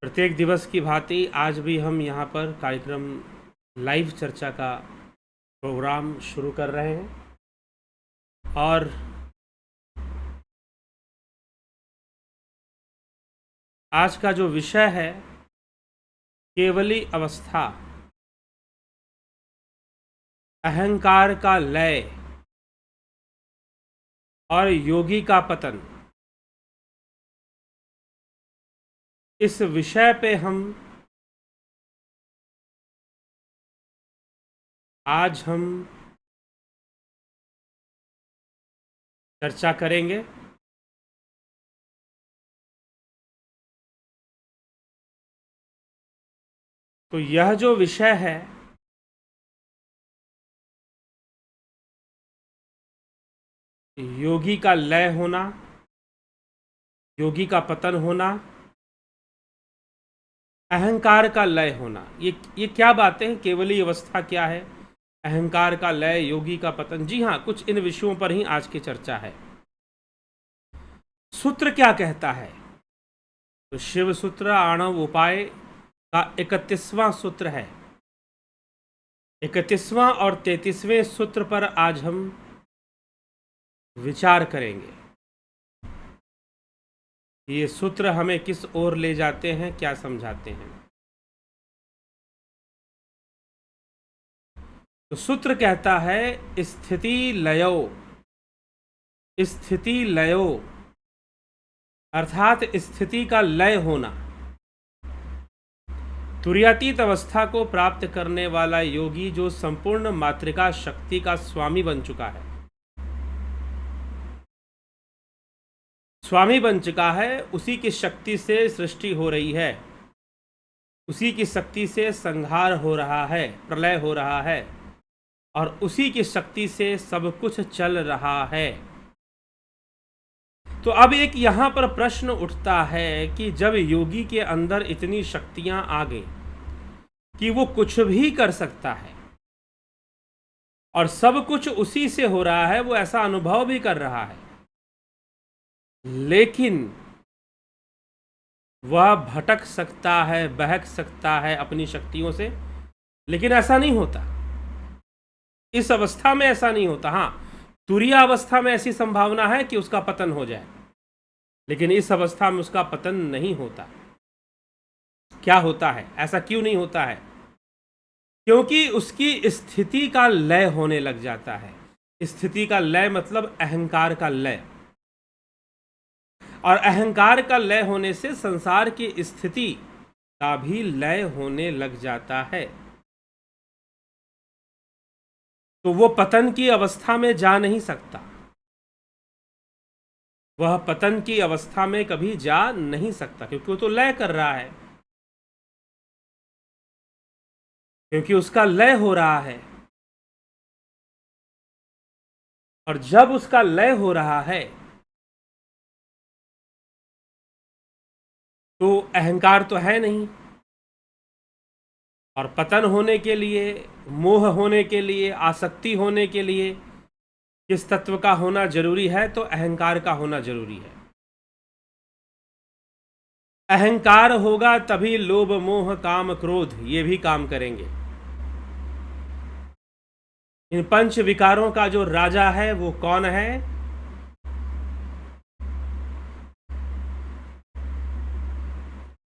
प्रत्येक दिवस की भांति आज भी हम यहाँ पर कार्यक्रम लाइव चर्चा का प्रोग्राम शुरू कर रहे हैं और आज का जो विषय है केवली अवस्था, अहंकार का लय और योगी का पतन। इस विषय पे आज हम चर्चा करेंगे। तो यह जो विषय है योगी का लय होना, योगी का पतन होना, अहंकार का लय होना, ये क्या बातें हैं? केवली अवस्था क्या है, अहंकार का लय, योगी का पतन। जी हाँ, कुछ इन विषयों पर ही आज की चर्चा है। सूत्र क्या कहता है? तो शिव सूत्र आणव उपाय का 31वां सूत्र है। 31वां और 33वें सूत्र पर आज हम विचार करेंगे। ये सूत्र हमें किस ओर ले जाते हैं, क्या समझाते हैं? तो सूत्र कहता है स्थिति लयो, स्थिति लयो अर्थात स्थिति का लय होना। तुर्यातीत अवस्था को प्राप्त करने वाला योगी जो संपूर्ण मातृका शक्ति का स्वामी बन चुका है, स्वामी बन चुका है, उसी की शक्ति से सृष्टि हो रही है, उसी की शक्ति से संहार हो रहा है, प्रलय हो रहा है और उसी की शक्ति से सब कुछ चल रहा है। तो अब एक यहाँ पर प्रश्न उठता है कि जब योगी के अंदर इतनी शक्तियां आ गई कि वो कुछ भी कर सकता है और सब कुछ उसी से हो रहा है, वो ऐसा अनुभव भी कर रहा है, लेकिन वह भटक सकता है, बहक सकता है अपनी शक्तियों से, लेकिन ऐसा नहीं होता। इस अवस्था में ऐसा नहीं होता। हाँ, तुरीय अवस्था में ऐसी संभावना है कि उसका पतन हो जाए, लेकिन इस अवस्था में उसका पतन नहीं होता। क्या होता है? ऐसा क्यों नहीं होता है? क्योंकि उसकी स्थिति का लय होने लग जाता है। स्थिति का लय मतलब अहंकार का लय, और अहंकार का लय होने से संसार की स्थिति का भी लय होने लग जाता है। तो वो पतन की अवस्था में जा नहीं सकता, वह पतन की अवस्था में कभी जा नहीं सकता, क्योंकि वो तो लय कर रहा है, क्योंकि उसका लय हो रहा है। और जब उसका लय हो रहा है तो अहंकार तो है नहीं, और पतन होने के लिए, मोह होने के लिए, आसक्ति होने के लिए किस तत्व का होना जरूरी है? तो अहंकार का होना जरूरी है। अहंकार होगा तभी लोभ मोह काम क्रोध ये भी काम करेंगे। इन पंच विकारों का जो राजा है वो कौन है?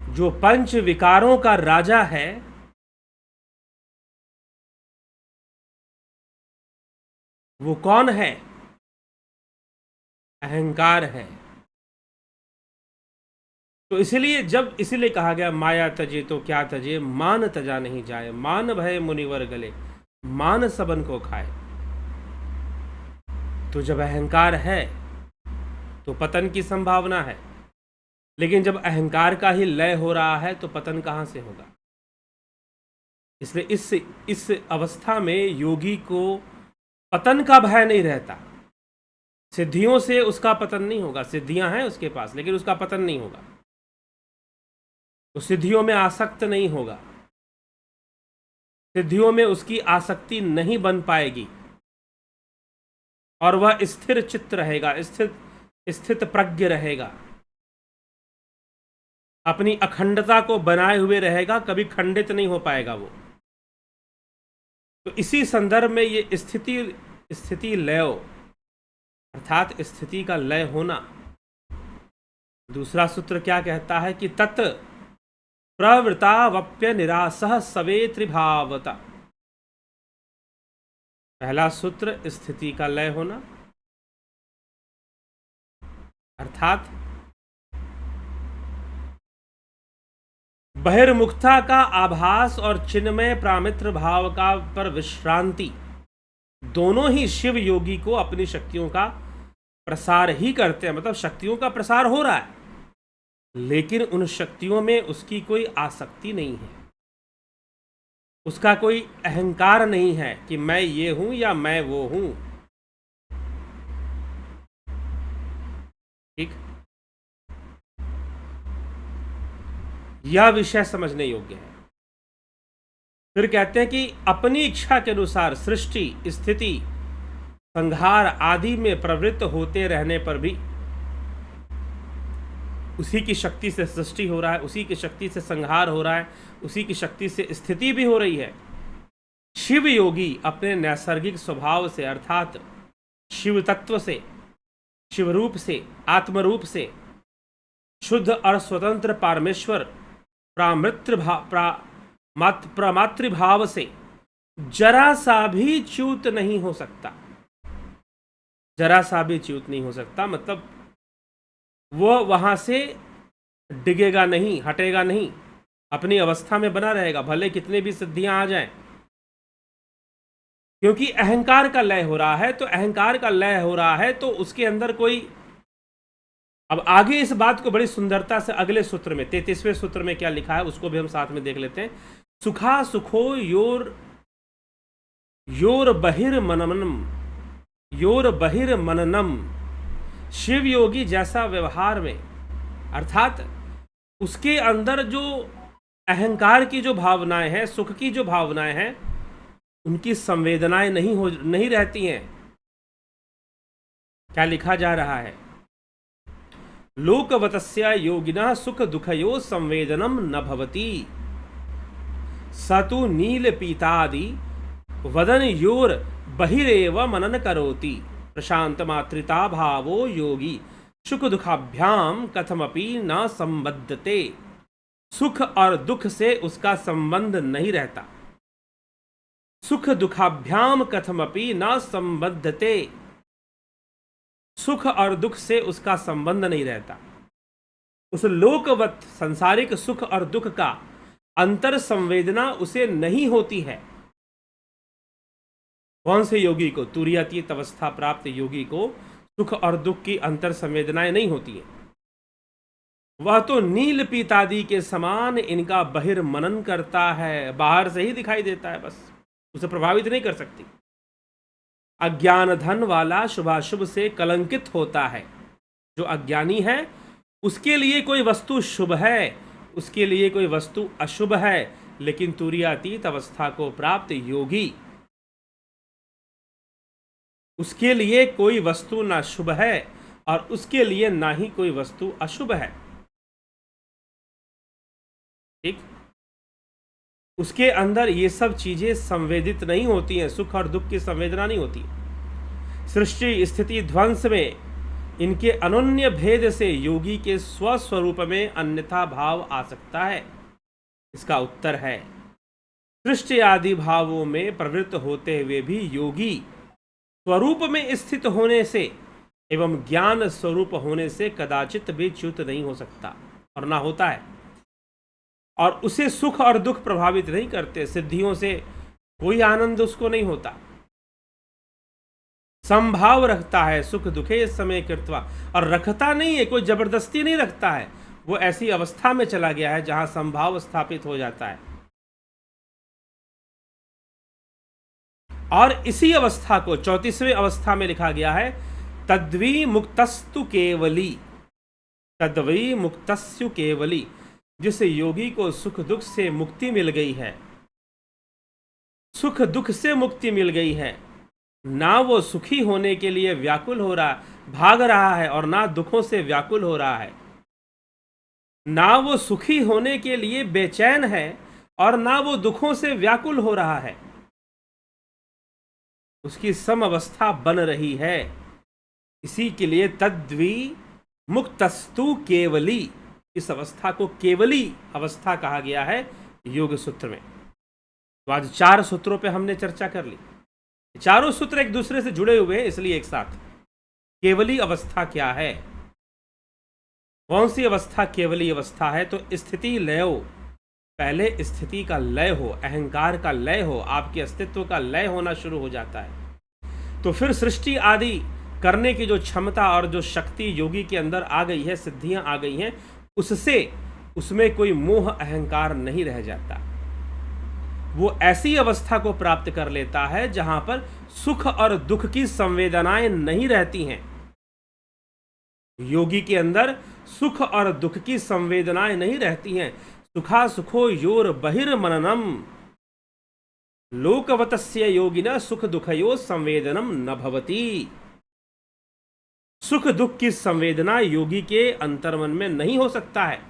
जो पंच विकारों का राजा है वो कौन है? अहंकार है। तो इसलिए कहा गया माया तजे तो क्या तजे, मान तजा नहीं जाए, मान भय मुनिवर गले, मान सबन को खाए। तो जब अहंकार है तो पतन की संभावना है, लेकिन जब अहंकार का ही लय हो रहा है तो पतन कहां से होगा? इसलिए इस अवस्था में योगी को पतन का भय नहीं रहता। सिद्धियों से उसका पतन नहीं होगा, सिद्धियां हैं उसके पास, लेकिन उसका पतन नहीं होगा। तो सिद्धियों में आसक्त नहीं होगा, सिद्धियों में उसकी आसक्ति नहीं बन पाएगी, और वह स्थिर चित्त रहेगा, स्थित प्रज्ञ रहेगा। अपनी अखंडता को बनाए हुए रहेगा, कभी खंडित नहीं हो पाएगा वो। तो इसी संदर्भ में ये स्थिति लय अर्थात स्थिति का लय होना। दूसरा सूत्र क्या कहता है कि तत् प्रवृत्तावप्य निरासः सवे त्रिभावता। पहला सूत्र स्थिति का लय होना, अर्थात बहिर्मुखता का आभास और चिन्मय प्रामित्र भाव का पर विश्रांति, दोनों ही शिव योगी को अपनी शक्तियों का प्रसार ही करते हैं। मतलब शक्तियों का प्रसार हो रहा है, लेकिन उन शक्तियों में उसकी कोई आसक्ति नहीं है, उसका कोई अहंकार नहीं है कि मैं ये हूं या मैं वो हूं। ठीक, यह विषय समझने योग्य है। फिर कहते हैं कि अपनी इच्छा के अनुसार सृष्टि, स्थिति, संहार आदि में प्रवृत्त होते रहने पर भी उसी की शक्ति से सृष्टि हो रहा है, उसी की शक्ति से संहार हो रहा है, उसी की शक्ति से स्थिति भी हो रही है। शिव योगी अपने नैसर्गिक स्वभाव से अर्थात शिव तत्व से, शिव रूप से, आत्मरूप से शुद्ध और स्वतंत्र परमेश्वर प्रमातृभाव से जरा सा भी च्युत नहीं हो सकता। जरा सा भी च्युत नहीं हो सकता मतलब वो वहां से डिगेगा नहीं, हटेगा नहीं, अपनी अवस्था में बना रहेगा, भले कितने भी सिद्धियां आ जाएं। क्योंकि अहंकार का लय हो रहा है, तो अहंकार का लय हो रहा है तो उसके अंदर कोई। अब आगे इस बात को बड़ी सुंदरता से अगले सूत्र में 33वें सूत्र में क्या लिखा है उसको भी हम साथ में देख लेते हैं। सुखा सुखो योर बहिर्मननम। शिव योगी जैसा व्यवहार में अर्थात उसके अंदर जो अहंकार की जो भावनाएं हैं, सुख की जो भावनाएं हैं, उनकी संवेदनाएं नहीं रहती हैं। क्या लिखा जा रहा है? लोकवतस्य योगिना सुख दुखयो संवेदनम न भवति सतु नील पीतादि वदन योर बहिरेव मनन करोति प्रशांत मातृता भावो योगी सुख दुखाभ्याम कथमपि न संबद्धते। सुख और दुख से उसका संबंध नहीं रहता। सुख दुखाभ्याम कथमपि न संबद्धते। सुख और दुख से उसका संबंध नहीं रहता। उस लोकवत सांसारिक सुख और दुख का अंतर संवेदना उसे नहीं होती है। कौन से योगी को? तुरीयातीत अवस्था प्राप्त योगी को सुख और दुख की अंतर संवेदनाएं नहीं होती है। वह तो नील पीतादि के समान इनका बहिर्मनन करता है, बाहर से ही दिखाई देता है, बस उसे प्रभावित नहीं कर सकती। अज्ञान धन वाला शुभाशुभ से कलंकित होता है। जो अज्ञानी है उसके लिए कोई वस्तु शुभ है, उसके लिए कोई वस्तु अशुभ है, लेकिन तुरीयातीत अवस्था को प्राप्त योगी, उसके लिए कोई वस्तु ना शुभ है और उसके लिए ना ही कोई वस्तु अशुभ है। ठीक, उसके अंदर ये सब चीजें संवेदित नहीं होती हैं, सुख और दुख की संवेदना नहीं होती। सृष्टि स्थिति ध्वंस में इनके अनन्य भेद से योगी के स्वस्वरूप में अन्यथा भाव आ सकता है। इसका उत्तर है सृष्टि आदि भावों में प्रवृत्त होते हुए भी योगी स्वरूप में स्थित होने से एवं ज्ञान स्वरूप होने से कदाचित भी च्युत नहीं हो सकता और ना होता है। और उसे सुख और दुख प्रभावित नहीं करते। सिद्धियों से कोई आनंद उसको नहीं होता। संभाव रखता है सुख दुखे समय कृत्वा, और रखता नहीं है, कोई जबरदस्ती नहीं रखता है। वो ऐसी अवस्था में चला गया है जहां संभाव स्थापित हो जाता है। और इसी अवस्था को 34वें अवस्था में लिखा गया है तद्वी मुक्तस्तु केवली। तद्वी मुक्तस्तु केवली, जिस योगी को सुख दुख से मुक्ति मिल गई है, सुख दुख से मुक्ति मिल गई है, ना वो सुखी होने के लिए व्याकुल हो रहा, भाग रहा है, और ना दुखों से व्याकुल हो रहा है। ना वो सुखी होने के लिए बेचैन है और ना वो दुखों से व्याकुल हो रहा है, उसकी सम अवस्था बन रही है। इसी के लिए तद्वी मुक्तस्तु केवली, इस अवस्था को केवली अवस्था कहा गया है योग सूत्र में। तो आज 4 सूत्रों पे हमने चर्चा कर ली। चारों सूत्र एक दूसरे से जुड़े हुए हैं, इसलिए एक साथ। केवली अवस्था क्या है? कौन सी अवस्था केवली अवस्था है? तो स्थिति लयो, पहले स्थिति का लय हो, अहंकार का लय हो, आपके अस्तित्व का लय होना शुरू हो जाता है। तो फिर सृष्टि आदि करने की जो क्षमता और जो शक्ति योगी के अंदर आ गई है, सिद्धियां आ गई हैं, उससे उसमें कोई मोह अहंकार नहीं रह जाता। वो ऐसी अवस्था को प्राप्त कर लेता है जहां पर सुख और दुख की संवेदनाएं नहीं रहती हैं। योगी के अंदर सुख और दुख की संवेदनाएं नहीं रहती हैं। सुखा सुखो योर बहिर्मननम, लोकवतस्य योगिना सुख दुखयो संवेदनम न भवति। सुख दुख की संवेदना योगी के अंतर्मन में नहीं हो सकता है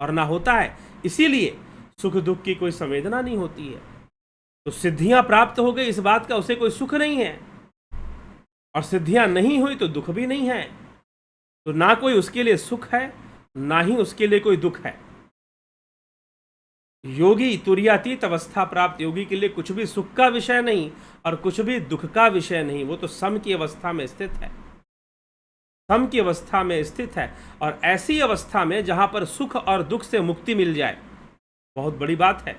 और ना होता है, इसीलिए सुख दुख की कोई संवेदना नहीं होती है। तो सिद्धियां प्राप्त हो गई, इस बात का उसे कोई सुख नहीं है, और सिद्धियां नहीं हुई तो दुख भी नहीं है। तो ना कोई उसके लिए सुख है, ना ही उसके लिए कोई दुख है। योगी तुर्यातीत अवस्था प्राप्त योगी के लिए कुछ भी सुख का विषय नहीं और कुछ भी दुख का विषय नहीं। वो तो सम की अवस्था में स्थित है, सम की अवस्था में स्थित है। और ऐसी अवस्था में जहां पर सुख और दुख से मुक्ति मिल जाए, बहुत बड़ी बात है।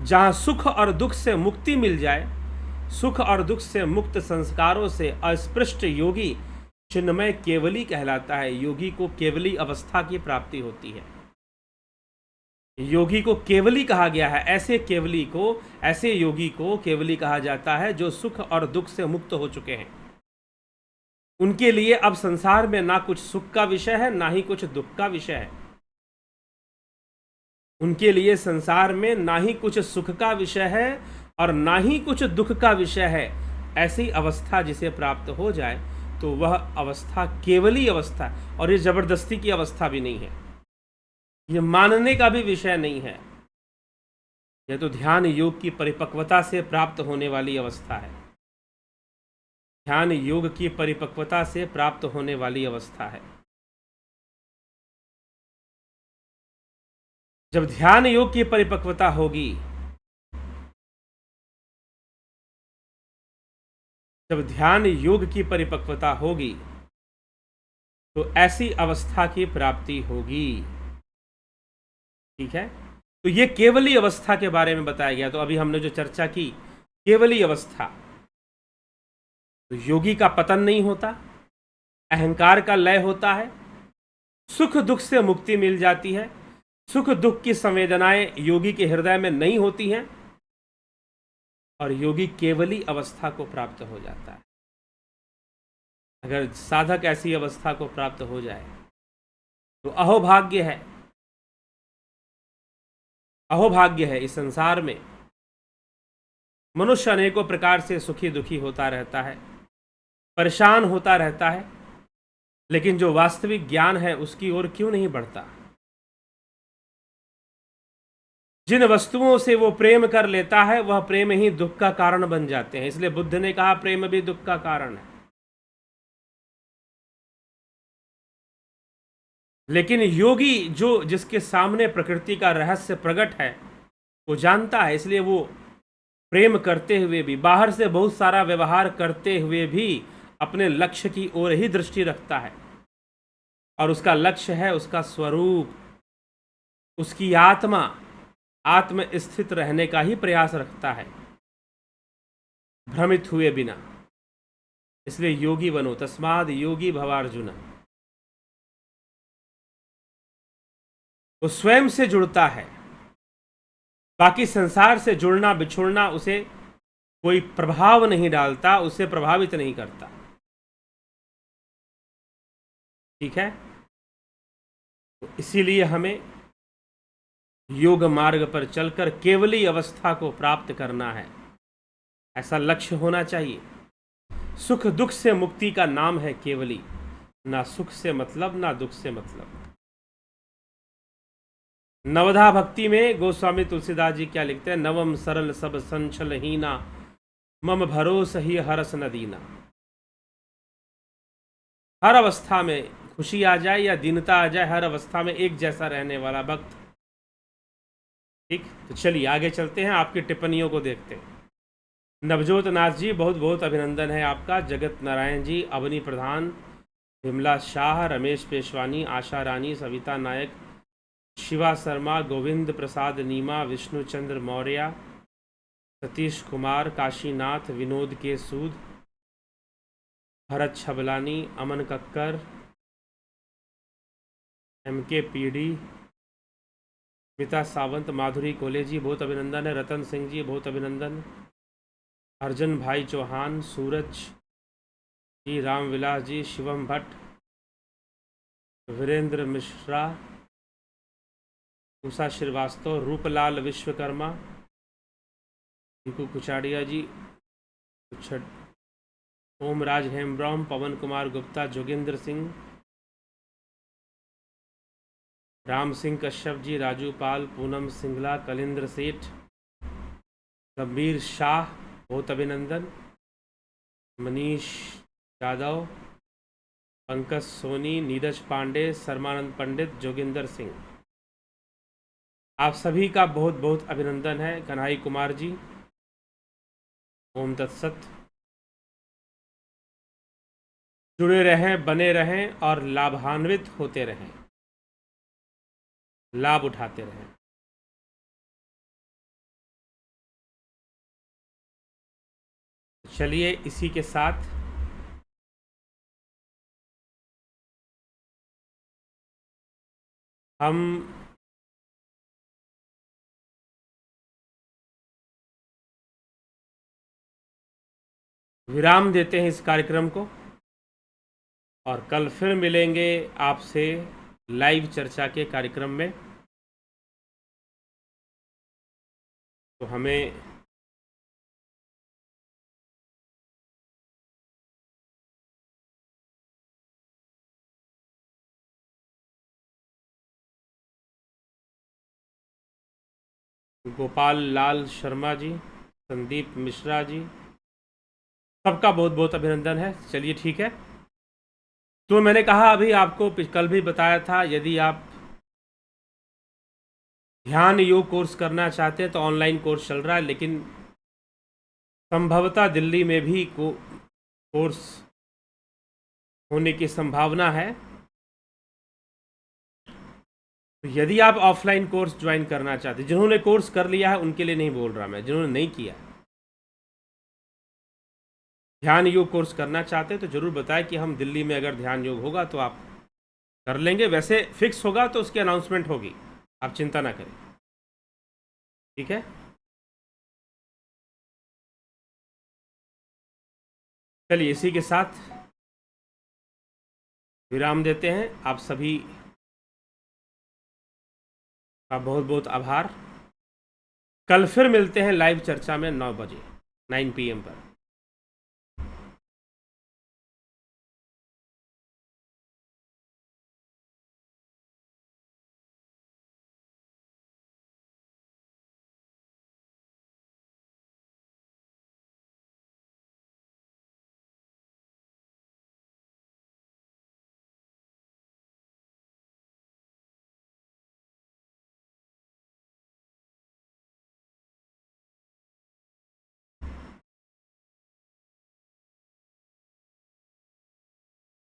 जहां सुख और दुख से मुक्ति मिल जाए, सुख और दुख से मुक्त संस्कारों से अस्पृष्ट योगी चिन्मय केवली कहलाता है। योगी को केवली अवस्था की प्राप्ति होती है। योगी को केवली कहा गया है। ऐसे केवली को, ऐसे योगी को केवली कहा जाता है जो सुख और दुख से मुक्त हो चुके हैं। उनके लिए अब संसार में ना कुछ सुख का विषय है, ना ही कुछ दुख का विषय है। उनके लिए संसार में ना ही कुछ सुख का विषय है और ना ही कुछ दुख का विषय है। ऐसी अवस्था जिसे प्राप्त हो जाए तो वह अवस्था केवली अवस्था, और ये जबरदस्ती की अवस्था भी नहीं है, ये मानने का भी विषय नहीं है। यह तो ध्यान योग की परिपक्वता से प्राप्त होने वाली अवस्था है। ध्यान योग की परिपक्वता से प्राप्त होने वाली अवस्था है। जब ध्यान योग की परिपक्वता होगी, जब ध्यान योग की परिपक्वता होगी तो ऐसी अवस्था की प्राप्ति होगी। ठीक है, तो ये केवली अवस्था के बारे में बताया गया। तो अभी हमने जो चर्चा की, केवली अवस्था, तो योगी का पतन नहीं होता, अहंकार का लय होता है, सुख दुख से मुक्ति मिल जाती है, सुख दुख की संवेदनाएं योगी के हृदय में नहीं होती हैं और योगी केवली अवस्था को प्राप्त हो जाता है। अगर साधक ऐसी अवस्था को प्राप्त हो जाए तो अहोभाग्य है, अहोभाग्य है। इस संसार में मनुष्य अनेकों प्रकार से सुखी दुखी होता रहता है, परेशान होता रहता है, लेकिन जो वास्तविक ज्ञान है उसकी ओर क्यों नहीं बढ़ता? जिन वस्तुओं से वो प्रेम कर लेता है वह प्रेम ही दुख का कारण बन जाते हैं। इसलिए बुद्ध ने कहा प्रेम भी दुख का कारण है। लेकिन योगी जो, जिसके सामने प्रकृति का रहस्य प्रकट है, वो जानता है, इसलिए वो प्रेम करते हुए भी, बाहर से बहुत सारा व्यवहार करते हुए भी अपने लक्ष्य की ओर ही दृष्टि रखता है। और उसका लक्ष्य है उसका स्वरूप, उसकी आत्मा, आत्म स्थित रहने का ही प्रयास रखता है, भ्रमित हुए बिना। इसलिए योगी बनो, तस्माद योगी भवार्जुन। वो स्वयं से जुड़ता है, बाकी संसार से जुड़ना बिछुड़ना उसे कोई प्रभाव नहीं डालता, उसे प्रभावित नहीं करता। ठीक है, तो इसीलिए हमें योग मार्ग पर चलकर केवली अवस्था को प्राप्त करना है, ऐसा लक्ष्य होना चाहिए। सुख दुख से मुक्ति का नाम है केवली, ना सुख से मतलब ना दुख से मतलब। नवधा भक्ति में गोस्वामी तुलसीदास जी क्या लिखते हैं? नवम सरल सब संचल हीना, मम भरोस ही हरस नदीना। हर अवस्था में खुशी आ जाए या दीनता आ जाए, हर अवस्था में एक जैसा रहने वाला भक्त। ठीक, तो चलिए आगे चलते हैं, आपकी टिप्पणियों को देखते हैं। नवजोत नाथ जी, बहुत बहुत अभिनंदन है आपका। जगत नारायण जी, अवनी प्रधान, विमला शाह, रमेश पेशवानी, आशा रानी, सविता नायक, शिवा शर्मा, गोविंद प्रसाद नीमा, विष्णुचंद्र मौर्य, सतीश कुमार, काशीनाथ, विनोद के सूद, भरत छबलानी, अमन कक्कर, MK पीडी, स्मिता सावंत, माधुरी कोले जी, बहुत अभिनंदन है। रतन सिंह जी, बहुत अभिनंदन। अर्जुन भाई चौहान, सूरज जी, रामविलास जी, शिवम भट्ट, वीरेंद्र मिश्रा, उषा श्रीवास्तव, रूपलाल विश्वकर्मा, टिंकू कुचाड़िया जी, ओमराज हेमब्रह्म, पवन कुमार गुप्ता, जोगिंदर सिंह, राम सिंह कश्यप जी, राजू पाल, पूनम सिंगला, कलिंद्र सेठ, गंभीर शाह, बहुत अभिनंदन। मनीष यादव, पंकज सोनी, नीरज पांडे, शर्मानंद पंडित, जोगिंदर सिंह, आप सभी का बहुत बहुत अभिनंदन है। कन्हई कुमार जी, ओम तत्सत। जुड़े रहें, बने रहें और लाभान्वित होते रहें, लाभ उठाते रहें। चलिए इसी के साथ हम विराम देते हैं इस कार्यक्रम को, और कल फिर मिलेंगे आपसे लाइव चर्चा के कार्यक्रम में। तो हमें गोपाल लाल शर्मा जी, संदीप मिश्रा जी, सबका बहुत बहुत अभिनंदन है। चलिए ठीक है, तो मैंने कहा अभी आपको कल भी बताया था, यदि आप ध्यान योग कोर्स करना चाहते हैं तो ऑनलाइन कोर्स चल रहा है, लेकिन संभवतः दिल्ली में भी कोर्स होने की संभावना है। तो यदि आप ऑफलाइन कोर्स ज्वाइन करना चाहते हैं, जिन्होंने कोर्स कर लिया है उनके लिए नहीं बोल रहा मैं, जिन्होंने नहीं किया, ध्यान योग कोर्स करना चाहते हैं तो ज़रूर बताएं कि हम दिल्ली में अगर ध्यान योग होगा तो आप कर लेंगे। वैसे फिक्स होगा तो उसकी अनाउंसमेंट होगी, आप चिंता ना करें, ठीक है। चलिए इसी के साथ विराम देते हैं। आप सभी का बहुत बहुत आभार। कल फिर मिलते हैं लाइव चर्चा में 9 बजे 9 PM पर।